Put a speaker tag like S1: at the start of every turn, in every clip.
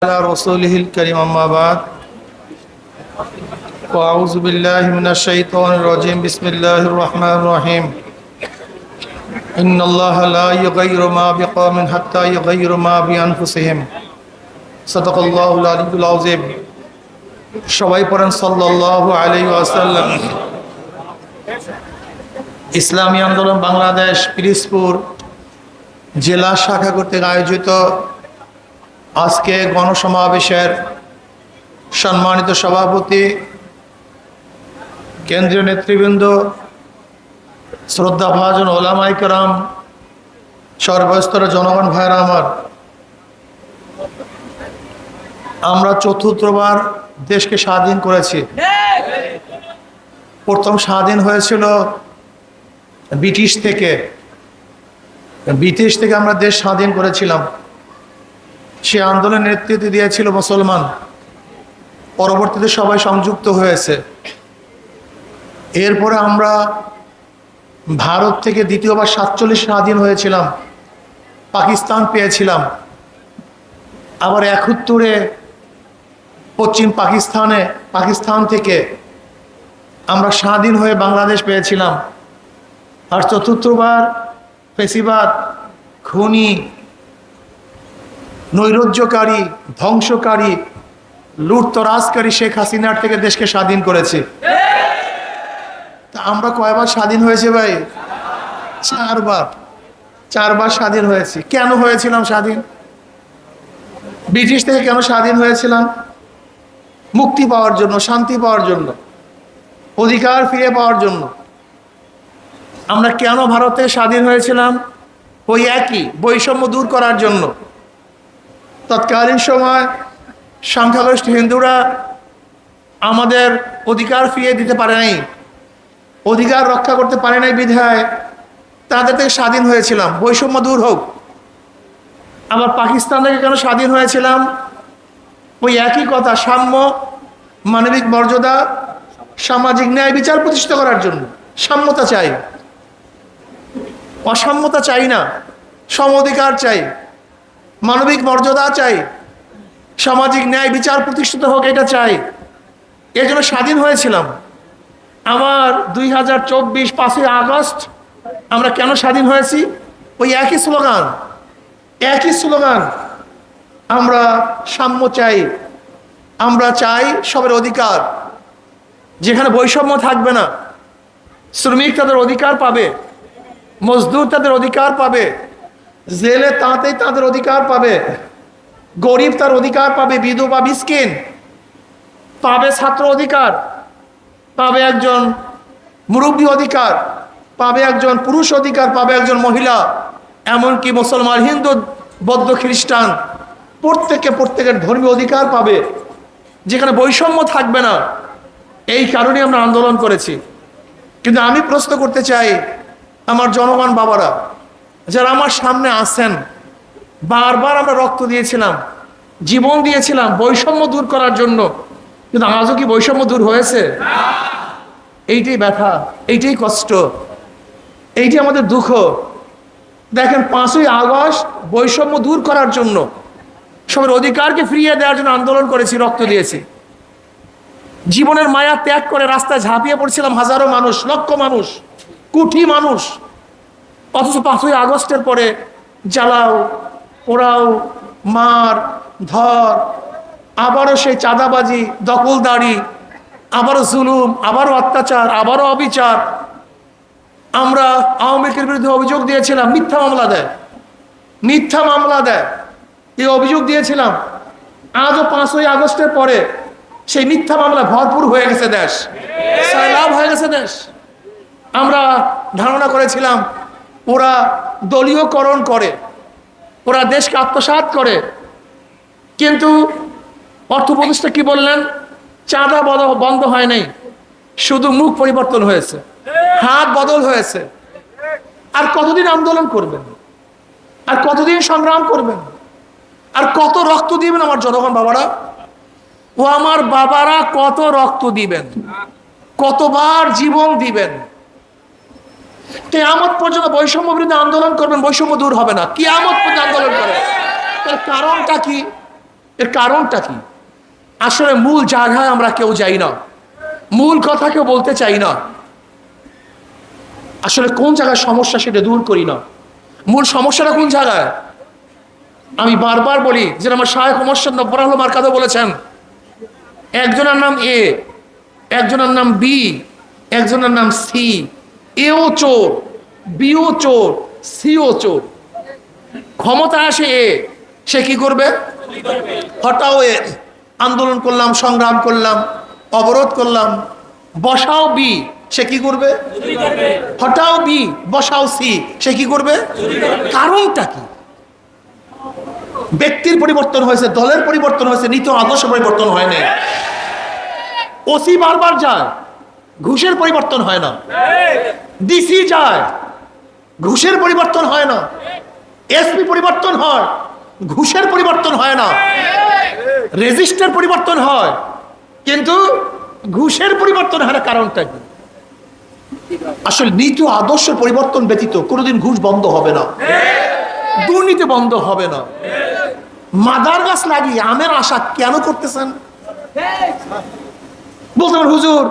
S1: على رسوله الكريم أما بعد وأعوذ بالله من الشيطان الرجيم بسم الله الرحمن الرحيم إن الله لا يغير ما بقوم حتى يغير ما بأنفسهم صدق الله العلي العظيم সবাই পড়েন সাল্লাল্লাহু আলাইহি ওয়াসাল্লাম। ইসলামী আন্দোলন বাংলাদেশ পিরোজপুর জেলা শাখা কর্তৃক আয়োজিত আজকে গণসমাবেশের সম্মানিত সভাপতি, কেন্দ্রীয় নেতৃবৃন্দ, শ্রদ্ধাভাজন ওলামায়ে কেরাম, সর্বস্তরের জনগণ ভাইরা আমার, আমরা চতুর্থবার দেশকে স্বাধীন করেছি। প্রথম স্বাধীন হয়েছিল ব্রিটিশ থেকে আমরা দেশ স্বাধীন করেছিলাম। সে আন্দোলনের নেতৃত্ব দিয়েছিল মুসলমান, পরবর্তীতে সবাই সংযুক্ত হয়েছে। এরপরে আমরা ভারত থেকে দ্বিতীয়বার 47 স্বাধীন হয়েছিলাম, পাকিস্তান পেয়েছিলাম। আবার 71-এ পশ্চিম পাকিস্তান থেকে আমরা স্বাধীন হয়ে বাংলাদেশ পেয়েছিলাম। আর চতুর্থবার ফেসিবাদ, খুনি, নৈরাজ্যকারী, ধ্বংসকারী, লুটতরাজকারী শেখ হাসিনার থেকে দেশকে স্বাধীন করেছে। তা আমরা কয়বার স্বাধীন হয়েছে ভাই? চারবার স্বাধীন হয়েছি। কেন হয়েছিলাম স্বাধীন? ব্রিটিশ থেকে কেন স্বাধীন হয়েছিলাম? মুক্তি পাওয়ার জন্য, শান্তি পাওয়ার জন্য, অধিকার ফিরে পাওয়ার জন্য। আমরা কেন ভারতে স্বাধীন হয়েছিলাম? ওই একই, বৈষম্য দূর করার জন্য। তৎকালীন সময় সংখ্যাগরিষ্ঠ হিন্দুরা আমাদের অধিকার ফিরিয়ে দিতে পারে নাই, অধিকার রক্ষা করতে পারে নাই বিধায় তাদের থেকে স্বাধীন হয়েছিলাম, বৈষম্য দূর হোক। আবার পাকিস্তান থেকে কেন স্বাধীন হয়েছিলাম? ওই একই কথা, সাম্য, মানবিক মর্যাদা, সামাজিক ন্যায় বিচার প্রতিষ্ঠা করার জন্য। সাম্যতা চাই, অসাম্যতা চাই না, সম অধিকার চাই, মানবিক মর্যাদা চাই, সামাজিক ন্যায় বিচার প্রতিষ্ঠিত হোক, এটা চাই। এই জন্য স্বাধীন হয়েছিলাম। আমার 2024 5ই আগস্ট আমরা কেন স্বাধীন হয়েছি? ওই একই স্লোগান। আমরা সাম্য চাই, আমরা চাই সবার অধিকার, যেখানে বৈষম্য থাকবে না। শ্রমিক তাদের অধিকার পাবে, মজদুর তাদের অধিকার পাবে, জেলে তাঁতেই তাদের অধিকার পাবে, গরিব তার অধিকার পাবে, বিধবা মিসকিন পাবে ছাত্র অধিকার, পাবে একজন মুরব্বী অধিকার, পাবে একজন পুরুষ অধিকার, পাবে একজন মহিলা, এমনকি মুসলমান, হিন্দু, বৌদ্ধ, খ্রিস্টান প্রত্যেকের ধর্মীয় অধিকার পাবে, যেখানে বৈষম্য থাকবে না। এই কারণে আমরা আন্দোলন করেছি। কিন্তু আমি প্রশ্ন করতে চাই, আমার জনগণ বাবারা যারা আমার সামনে আছেন, বারবার আমরা রক্ত দিয়েছিলাম, জীবন দিয়েছিলাম বৈষম্য দূর করার জন্য, কিন্তু আজও কি বৈষম্য দূর হয়েছে? এইটাই ব্যথা, এইটাই কষ্ট, এইটি আমাদের দুঃখ। দেখেন, 5ই আগস্ট বৈষম্য দূর করার জন্য, সবার অধিকারকে ফিরিয়ে দেওয়ার জন্য আন্দোলন করেছি, রক্ত দিয়েছি। জীবনের মায়া ত্যাগ করে রাস্তায় ঝাঁপিয়ে পড়ছিলাম হাজারো মানুষ, লক্ষ মানুষ, কোটি মানুষ। অথচ 5ই আগস্টের পরে জ্বালাও, পোড়াও, মার ধর, আবারও সেই চাঁদাবাজি, দখলদারি, আবারও জুলুম, আবারও অত্যাচার, আবারও অবিচার। আমরা আওয়ামী লীগের বিরুদ্ধে অভিযোগ দিয়েছিলাম, মিথ্যা মামলা দেয়, এই অভিযোগ দিয়েছিলাম। আজও 5ই আগস্টের পরে সেই মিথ্যা মামলা ভরপুর হয়ে গেছে দেশ, সয়লাব হয়ে গেছে দেশ। আমরা ধারণা করেছিলাম ওরা দলীয়করণ করে, ওরা দেশকে আত্মসাৎ করে। কিন্তু অর্থ উপদেষ্টা কি বললেন? চাঁদা বন্ধ হয় নাই, শুধু মুখ পরিবর্তন হয়েছে, হাত বদল হয়েছে। আর কতদিন আন্দোলন করবেন? আর কতদিন সংগ্রাম করবেন? আর কত রক্ত দিবেন আমার জনগণ বাবারা? ও আমার বাবারা কত রক্ত দিবেন, কতবার জীবন দিবেন? কিয়ামত পর্যন্ত বৈষম্য বিরুদ্ধে আন্দোলন করবেন, বৈষম্য দূর হবে না। কিয়ামত পর্যন্ত আন্দোলন করেন। তার কারণটা কি? এর কারণটা কি? আসলে মূল জায়গায় আমরা কেউ যাই না, মূল কথা কেউ বলতে চাই না। আসলে কোন জায়গায় সমস্যা সেটা দূর করি না। মূল সমস্যাটা কোন জায়গায়? আমি বারবার বলি, যে আমার শায়েখ মোর্শেদ নব্বর আলম মারকাদো বলেছেন, একজনের নাম এ, একজনের নাম বি, একজনের নাম সি। এও চোর, বিও চোর, সিও চোর। ক্ষমতা আসে এ, সে কি করবে? হটাও এ, আন্দোলন করলাম, সংগ্রাম করলাম, অবরোধ করলাম। বসাও বি, সে কি করবে? হটাও বি, বসাও সি, সে কি করবে? কারণটা কি? ব্যক্তির পরিবর্তন হয়েছে, দলের পরিবর্তন হয়েছে, নীতি আদর্শ পরিবর্তন হয় না। ওসি বারবার যায়, ঘুষের পরিবর্তন হয় না। ডিসি যায়, ঘুষের পরিবর্তন হয় না। এসপি পরিবর্তন হয়, ঘুষের পরিবর্তন হয় না। রেজিস্টার পরিবর্তন হয়, কিন্তু ঘুষের পরিবর্তন হয় না। কারণটা কি? আসলে নীতি আদর্শ পরিবর্তন ব্যতীত কোনোদিন ঘুষ বন্ধ হবে না, দুর্নীতি বন্ধ হবে না। মাদার গাছ লাগিয়ে আমের আশা কেন করতেছেন? বলতে পারেন, হুজুর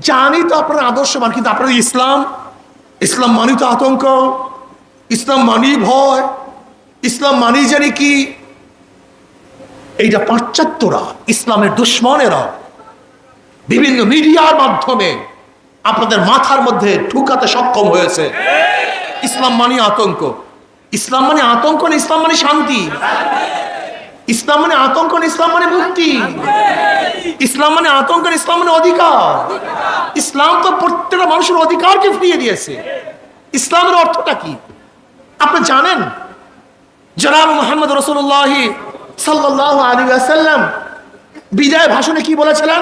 S1: জানি তো আপনার আদর্শবান, কিন্তু আপনার ইসলাম, ইসলাম মানি তো আতঙ্ক, ইসলাম মানি ভয়, ইসলাম মানি জানি কি। এইটা পাশ্চাত্যরা, ইসলামের দুশ্মনেরা বিভিন্ন মিডিয়ার মাধ্যমে আপনাদের মাথার মধ্যে ঢুকাতে সক্ষম হয়েছে। ইসলাম মানে আতঙ্ক, ইসলাম মানে আতঙ্ক না, ইসলাম মানে শান্তি। ইসলাম মানে আতঙ্ক না, ইসলাম মানে মুক্তি। ইসলাম মানে আতঙ্ক না, ইসলাম মানে অধিকার। ইসলাম তো প্রত্যেকটা মানুষের অধিকারকে ফিরিয়ে দিয়েছে। ইসলামের অর্থটা কি আপনি জানেন? জনাব মুহাম্মদ রাসূলুল্লাহ সাল্লাল্লাহু আলাইহি ওয়াসাল্লাম বিদায় ভাষণে কি বলেছিলেন?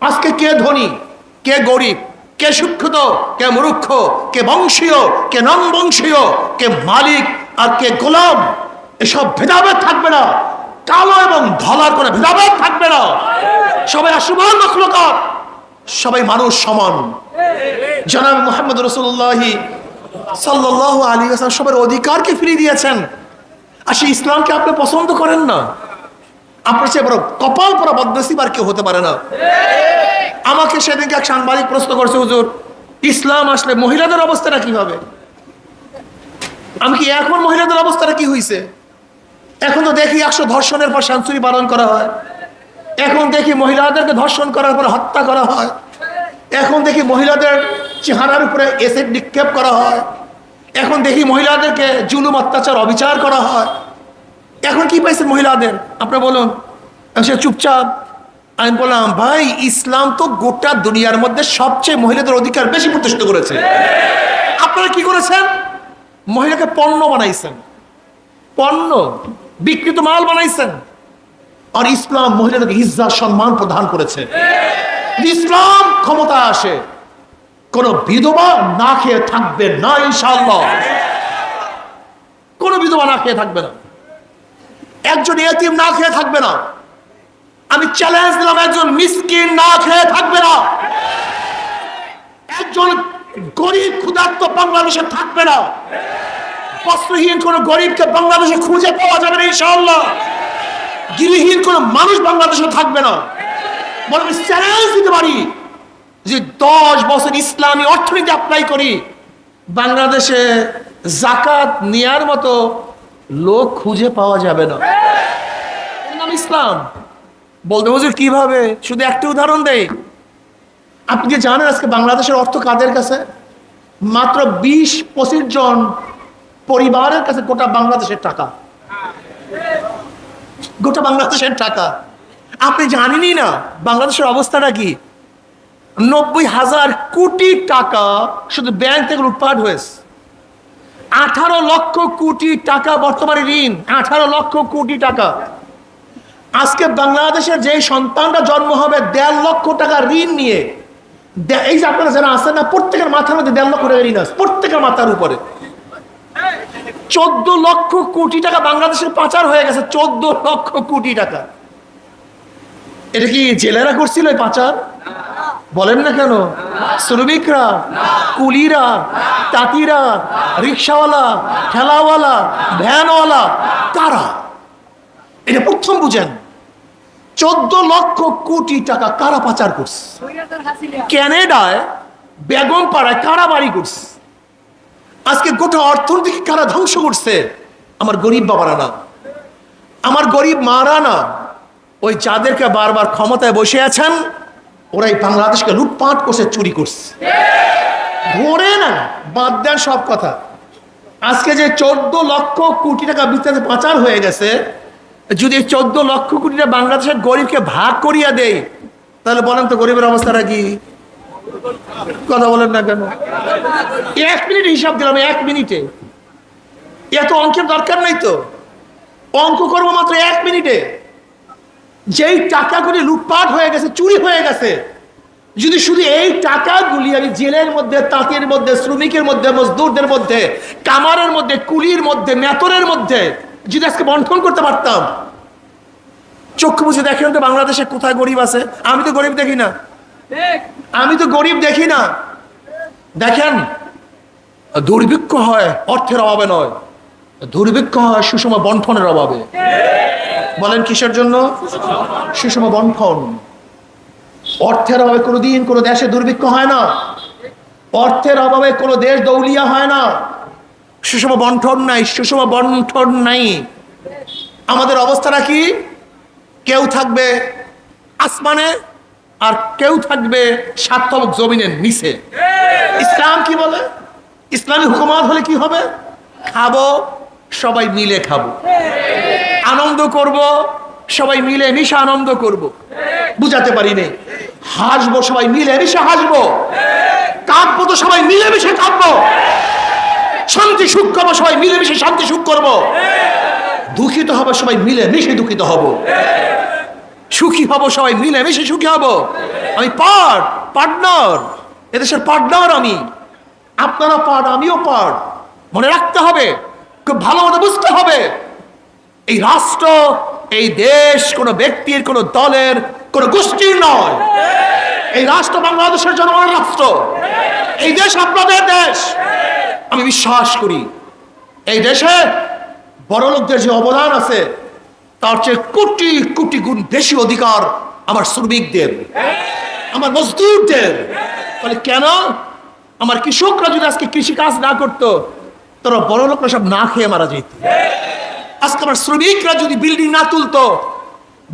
S1: আজকে কে ধনী, কে গরিব, কে শিক্ষিত, কে মূর্খ, কে বংশীয়, কে নন বংশীয়, কে মালিক আর কে গোলাম, এসব ভেদাভেদ থাকবে না। কালো এবং ধলার কোনো ভেদাভেদ থাকবে না। সবাই আসমান মাখলুকাত, সবাই মানুষ সমান। জনাব মুহাম্মদ রাসূলুল্লাহ সাল্লাল্লাহু আলাইহি ওয়াসাল্লাম সবার অধিকারকে ফিরিয়ে দিয়েছেন। আর সেই ইসলামকে আপনি পছন্দ করেন না? আপনার চেয়ে বড় কপাল পরা বদনসিব আর কেউ হতে পারে না। আমাকে সেদিনকে এক সাংবাদিক প্রশ্ন করছে, হুজুর ইসলাম আসলে মহিলাদের অবস্থাটা কি হবে? আমি কি এখন মহিলাদের অবস্থাটা কি হয়েছে? এখন তো দেখি 100 ধর্ষণের পর সেঞ্চুরি পালন করা হয়। এখন দেখি মহিলাদেরকে ধর্ষণ করার পর হত্যা করা হয়। এখন দেখি মহিলাদের চেহারার উপরে এসিড নিক্ষেপ করা হয়। এখন দেখি মহিলাদেরকে জুলুম, অত্যাচার, অবিচার করা হয়। এখন কি পাইছে মহিলাদের? আপনি বলুন। সে চুপচাপ। আমি বললাম, ভাই ইসলাম তো গোটা দুনিয়ার মধ্যে সবচেয়ে মহিলাদের অধিকার বেশি প্রতিষ্ঠিত করেছে। আপনারা কি করেছেন? মহিলাকে পণ্য বানাইছেন, পণ্য, বিকৃত মাল বানাইছেন। আর ইসলাম মহিলাদেরকে ইজ্জত, সম্মান প্রদান করেছে। ইসলাম ক্ষমতা আসে, কোন বিধবা না খেয়ে থাকবে না ইনশাআল্লাহ। কোন বিধবা না খেয়ে থাকবে না, একজন ইয়েতিম না খেয়ে থাকবে না। আমি চ্যালেঞ্জ দিলাম, একজন মিসকিন না খেয়ে থাকবে না, একজন গরিব ক্ষুধার্ত বাংলাদেশে থাকবে না। বস্ত্রহীন কোন গরিবকে বাংলাদেশে খুঁজে পাওয়া যাবে না ইনশাআল্লাহ। গৃহহীন কোন মানুষ বাংলাদেশে থাকবে না। বরং চ্যালেঞ্জ দিতে পারি যে 10 বছর ইসলামী অর্থনীতি অ্যাপ্লাই করি, বাংলাদেশে যাকাত নেয়ার মতো লোক খুঁজে পাওয়া যাবে না। এর নাম ইসলাম। বলতে হুজুর কিভাবে? শুধু একটা উদাহরণ দেই। আপনি কি জানেন আজকে বাংলাদেশের অর্থ কাদের কাছে? মাত্র 20-25 জন পরিবারের কাছে গোটা বাংলাদেশের টাকা, গোটা বাংলাদেশের টাকা। আপনি জানেনই না বাংলাদেশের অবস্থাটা কি। 90,000 কোটি টাকা শুধু ব্যাংক থেকে লুটপাট হয়েছে। 18 লক্ষ কোটি টাকা বর্তমানে ঋণ, 18 লক্ষ কোটি টাকা। আজকে বাংলাদেশের যে সন্তানটা জন্ম হবে 1.5 লক্ষ টাকা ঋণ নিয়ে, এই যে আপনারা যারা আছেন না, প্রত্যেকের মাথার মধ্যে 1.5 লক্ষ টাকা ঋণ আছে, প্রত্যেকের মাথার উপরে। 14 লক্ষ কোটি টাকা বাংলাদেশের পাচার হয়ে গেছে। 14 লক্ষ কোটি টাকা। এটা কি জেলেরা করছিল এই পাচার? বলেন না কেন? শ্রমিকরা, কুলিরা, তাঁতিরা, রিক্সাওয়ালা, ঠেলাওয়ালা, ভ্যানওয়ালা, কারা? এটা প্রথম বুঝেন। 14 লক্ষ কোটি টাকা কারা পাচার করছে? ক্যানাডায় বেগম পাড়ায় কারা বাড়ি করছে? আজকে গোটা অর্থনীতি কারা ধ্বংস করছে? আমার গরিব বাবারা না, আমার গরিব মারা না, ওই যাদেরকে বারবার ক্ষমতায় বসে আছেন ওরাই বাংলাদেশকে লুটপাট করছে, চুরি করছে। ধরে না, বাদ দেন সব কথা। আজকে যে 14 লক্ষ কোটি টাকা বিস্তারিত পাচার হয়ে গেছে, যদি 14 লক্ষ কোটি টাকা বাংলাদেশের গরিবকে ভাগ করিয়া দেয়, তাহলে বলেন তো গরিবের অবস্থাটা কি? কথা বলেন না কেন? 1 মিনিট হিসাব দিলাম, 1 মিনিটে। এত অঙ্কের দরকার নাই তো, অঙ্ক করবো মাত্র 1 মিনিটে। যেই টাকাগুলি লুটপাট হয়ে গেছে, চুরি হয়ে গেছে, যদি শুধু এই টাকাগুলি আমি জেলের মধ্যে, তাঁতের মধ্যে, শ্রমিকের মধ্যে, মজদুরদের মধ্যে, কামারের মধ্যে, কুলির মধ্যে, মেতরের মধ্যে যদি আজকে বন্টন করতে পারতাম। চক্ষু বুঝে দেখেন তো বাংলাদেশে কোথায় গরিব আছে? আমি তো গরিব দেখি না, আমি তো গরিব দেখি না। দেখেন, দুর্ভিক্ষ হয় অর্থের অভাবে নয়, দুর্ভিক্ষ হয় সুষম বন্টনের অভাবে। বলেন কিসের জন্য? সুষম বন্টন। অর্থের অভাবে কোনোদিন কোনো দেশে দুর্ভিক্ষ হয় না, অর্থের অভাবে কোনো দেশ দৌলিয়া হয় না। সুষম বন্টন নাই, সুষম বন্টন নাই। আমাদের অবস্থাটা কি? কেউ থাকবে আসমানে আর কেউ থাকবে স্বার্থক জমিনের নিচে। ইসলাম কি বলে? ইসলামী হুকুমত হলে কি হবে? খাবো, সবাই মিলে খাবো, আনন্দ করব, সবাই মিলে মিশে আনন্দ করব। বুঝাতে পারি নেই। হাসবো, সবাই মিলে মিশে হাসবো। কাঁদবো তো সবাই মিলে মিশে কাঁদবো। শান্তি সুখ করবো, সবাই মিলে মিশে শান্তি সুখ করবো। দুঃখিত হবে, সবাই মিলে মিশে দুঃখিত হব। সুখী হব, সবাই মিলে মিশে সুখী হব। আমি পার্টনার, এদেশের পার্টনার আমি। আপনারা পার্ট, আমিও পার্ট। মনে রাখতে হবে, খুব ভালো মতো বুঝতে হবে, এই রাষ্ট্র, এই দেশ কোনো ব্যক্তির, কোনো দলের, কোনো গোষ্ঠীর নয়। এই রাষ্ট্র বাংলাদেশের জনগণের রাষ্ট্র। এই দেশ আপনাদের দেশ। আমি বিশ্বাস করি এই দেশে বড় লোকদের যে অবদান আছে তার চেয়ে কোটি কোটি গুণ বেশি অধিকার আমার শ্রমিকদের, আমার মজদুরদের। তাহলে কেন আমার কৃষকরা যদি আজকে কৃষি কাজ না করতো, তারা বড় লোকরা সব না খেয়ে মারা যেত। আজকে আমার শ্রমিকরা যদি বিল্ডিং না তুলতো,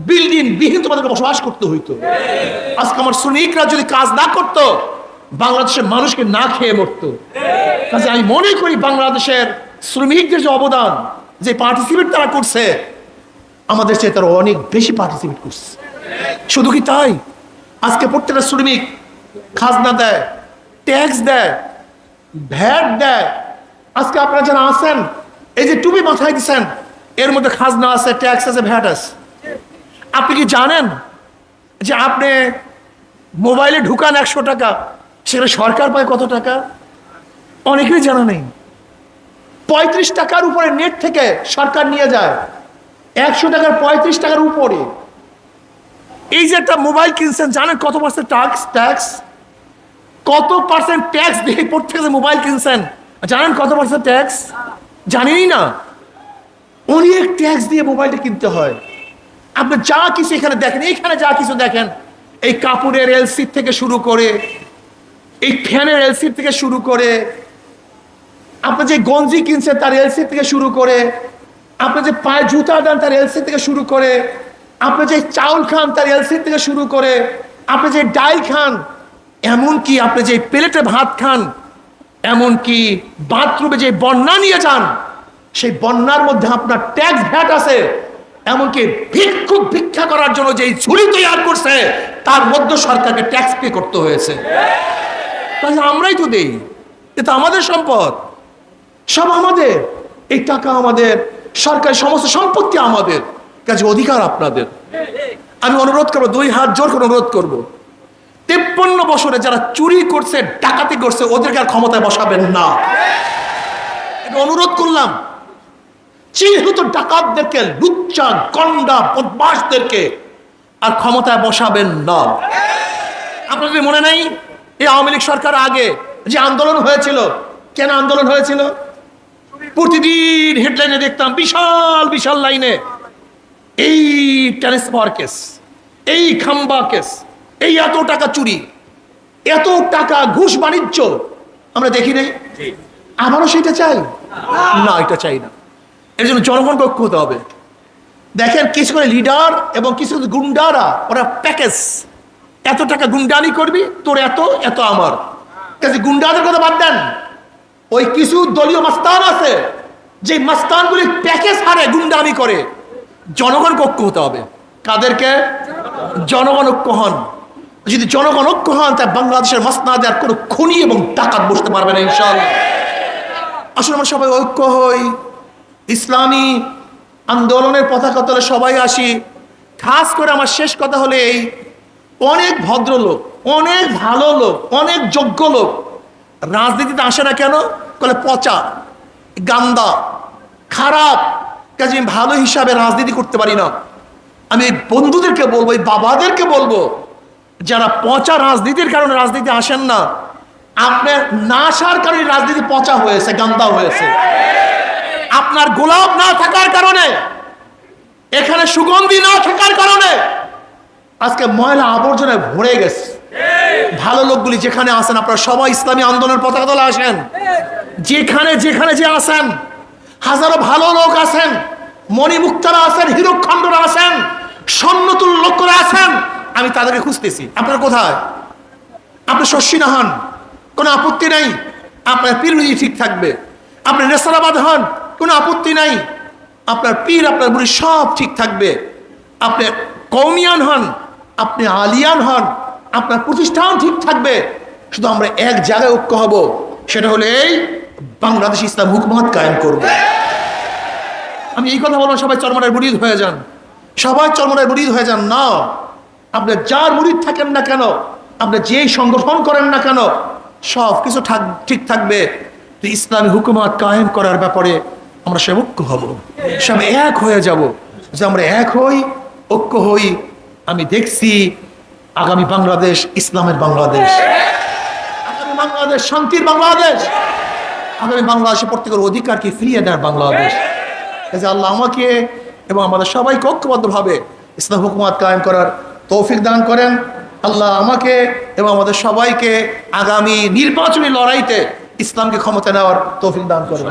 S1: বিল্ডিং বিহীন তোমাদেরকে বসবাস করতে হইতো। আজকে আমার শ্রমিকরা যদি কাজ না করতো, বাংলাদেশের মানুষকে না খেয়ে মরতো। কাজে আমি মনে করি বাংলাদেশের শ্রমিকদের যে অবদান, যে পার্টিসিপেট তারা করছে, আমাদের চেয়ে তারা অনেক বেশি পার্টিসিপেট করছে। শুধু কি তাই? আজকে প্রত্যেকটা শ্রমিক খাজনা দেয়, ট্যাক্স দেয়, ভ্যাট দেয়। আজকে আপনারা যারা আছেন, এই যে টুপি মাথায় দিচ্ছেন, এর মধ্যে খাজনা আছে, ট্যাক্স আছে, ভ্যাট আছে। আপনি কি জানেন যে আপনি মোবাইলে ঢুকান 100 টাকা, সেখানে সরকার পায় কত টাকা? অনেকেই জানা নেই। 35 টাকার উপরে নেট থেকে সরকার নিয়ে যায় 100 টাকার 35 টাকার উপরে। এই যে একটা মোবাইল কিনছেন, জানেন কত পার্সেন্ট ট্যাক্স? কত পার্সেন্ট ট্যাক্স দিয়ে প্রত্যেকে মোবাইল কিনছেন, জানেন কত পার্সেন্ট ট্যাক্স? জানেনই না। অনেক ট্যাক্স দিয়ে মোবাইলটা কিনতে হয়। আপনি যা কিছু এখানে দেখেন, এইখানে যা কিছু দেখেন, এই কাপড়ের এলসি থেকে শুরু করে, এই ফ্যানের এলসি থেকে শুরু করে, আপনি যে গঞ্জি কিনছেন তার এলসি থেকে শুরু করে, আপনি যে পায়ে জুতা দেন তার এলসি থেকে শুরু করে, আপনি যে চাউল খান তার এলসি থেকে শুরু করে, আপনি যে ডাল খান, এমনকি আপনি যে প্লেটে ভাত খান, এমনকি বাথরুমে যে বন্যা নিয়ে যান, সেই বন্যার মধ্যে আপনার ট্যাক্স ভ্যাট আছে। এমনকি ভিক্ষুক ভিক্ষা করার জন্য যে ঝুড়ি তৈরি করছে, তার মধ্যে সরকারকে ট্যাক্স পে করতে হয়েছে। তাহলে আমরাই তো দেই, এটা আমাদের সম্পদ, সব আমাদের। এই টাকা আমাদের, সরকারি সমস্ত সম্পত্তি আমাদের, কাজে অধিকার আপনাদের। আমি অনুরোধ করবো, 2 হাত জোর করে অনুরোধ করবো, 53 বছরে যারা চুরি করছে, ডাকাতি করছে, ওদেরকে আর ক্ষমতায় বসাবেন না। এটা অনুরোধ করলাম। চিহ্নিত ডাকাতদেরকে, লুচ্চা গন্ডা বদমাশদেরকে আর ক্ষমতায় বসাবেন না। আপনাদের মনে নাই এই আওয়ামী লীগ সরকার আগে যে আন্দোলন হয়েছিল? কেন আন্দোলন হয়েছিল? প্রতিদিন হেডলাইনে দেখতাম বিশাল বিশাল লাইনে এই ট্রান্সফার কেস, এই খাম্বা কেস, এই এত টাকা চুরি, এত টাকা ঘুষ বাণিজ্য আমরা দেখি নাই? আমারও সেটা চাই না, এটা চাই না। এর জন্য জনগণকে ঐক্য হতে হবে। দেখেন কিছু করে লিডার এবং কিছু গুন্ডারা, ওরা প্যাকেজ, এত টাকা গুন্ডানি করবি, তোর এত এত আমার কাছে। গুন্ডাদের কথা বাদ দেন, ওই কিছু দলীয় মাস্তান আছে যে মাস্তানগুলি প্যাকেজ হারে গুন্ডামি করে। জনগণকে ঐক্য হতে হবে। কাদেরকে? জনগণ ঐক্য হন। যদি জনগণ ঐক্য হন, তা বাংলাদেশের মাসনাদে আর কোনো খুনি এবং ডাকাত বসতে পারবে না ইনশাআল্লাহ। আসলে আমরা সবাই ঐক্য হই, ইসলামী আন্দোলনের পতাকা তলে সবাই আসি। খাস করে আমার শেষ কথা হলে এই, অনেক ভদ্রলোক, অনেক ভালো লোক, অনেক যোগ্য লোক রাজনীতিতে আসে না কেন? বলে পচা, গান্দা, খারাপ, কাজে আমি ভালো হিসাবে রাজনীতি করতে পারি না। আমি এই বন্ধুদেরকে বলবো, এই বাবাদেরকে বলবো, যারা পচা রাজনীতির কারণে রাজনীতি আসেন না, আপনার না আসার কারণে রাজনীতি পচা হয়েছে, গান্দা হয়েছে। আপনার গোলাপ না থাকার কারণে, এখানে সুগন্ধি না থাকার কারণে আজকে ময়লা আবর্জনায় ভরে গেছে। ভালো লোকগুলি যেখানে আসেন, আপনারা সবাই ইসলামী আন্দোলনের পতাকা তলে আসেন। যেখানে যেখানে যে আসেন, হাজারো ভালো লোক আছেন, মণিমুক্তারা আছেন, হীরকখণ্ডরা আছেন, স্বর্ণতুল লোকরা আছেন। আমি তাদেরকে খুঁজতেছি। আপনার কোথায়? আপনি শস্যিনা হন, কোনো আপত্তি নাই, আপনার পীরুজি ঠিক থাকবে। আপনি নেসারাবাদ হন, কোনো আপত্তি নাই, আপনার পীর আপনার বুড়ি সব ঠিক থাকবে। আপনি কৌমিয়ান হন, আপনি আলিয়ান হন, আপনার প্রতিষ্ঠান ঠিক থাকবে। শুধু আমরা এক জায়গায় ঐক্য হব, সেটা হলে এই বাংলাদেশ ইসলাম হুকুমত কায়েম করবে। আমি এই কথা বললাম সবাই চরমরায় মুরিদ হয়ে যান, সবাই চরমরায় মুরিদ হয়ে যান না। আপনি যার মুরিদ থাকেন না কেন, আপনি যেই সংগঠন করেন না কেন, সব কিছু ঠিক থাকবে। ইসলামী হুকুমত কায়েম করার ব্যাপারে আমরা সব ঐক্য হব, সব এক হয়ে যাব। যে আমরা এক হই, ঐক্য হই, আমি দেখছি আগামী বাংলাদেশ ইসলামের বাংলাদেশ, আগামী বাংলাদেশ শান্তির বাংলাদেশ, আগামী বাংলাদেশে প্রত্যেকের অধিকারকে ফিরিয়ে দেওয়ার বাংলাদেশ। আল্লাহ আমাকে এবং আমাদের সবাইকে ঐক্যবদ্ধভাবে ইসলাম হুকুমত কায়েম করার তৌফিক দান করেন। আল্লাহ আমাকে এবং আমাদের সবাইকে আগামী নির্বাচনী লড়াইতে ইসলামকে ক্ষমতা নেওয়ার তৌফিক দান করেন।